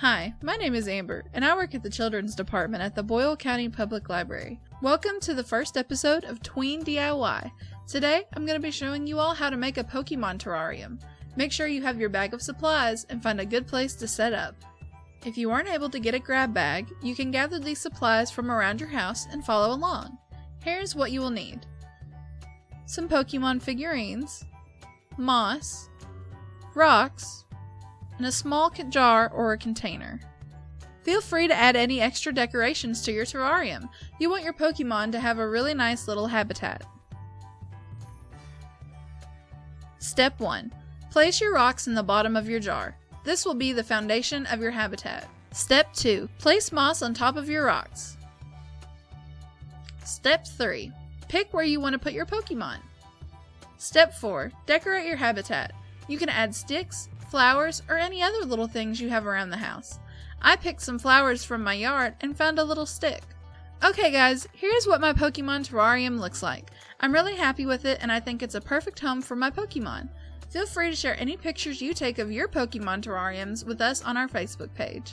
Hi, my name is Amber, and I work at the Children's Department at the Boyle County Public Library. Welcome to the first episode of Tween DIY. Today, I'm going to be showing you all how to make a Pokemon terrarium. Make sure you have your bag of supplies and find a good place to set up. If you aren't able to get a grab bag, you can gather these supplies from around your house and follow along. Here's what you will need. Some Pokemon figurines, moss, rocks, and a small jar or a container. Feel free to add any extra decorations to your terrarium. You want your Pokemon to have a really nice little habitat. Step 1. Place your rocks in the bottom of your jar. This will be the foundation of your habitat. Step 2. Place moss on top of your rocks. Step 3. Pick where you want to put your Pokemon. Step 4. Decorate your habitat. You can add sticks, flowers, or any other little things you have around the house. I picked some flowers from my yard and found a little stick. Okay guys, here's what my Pokemon terrarium looks like. I'm really happy with it and I think it's a perfect home for my Pokemon. Feel free to share any pictures you take of your Pokemon terrariums with us on our Facebook page.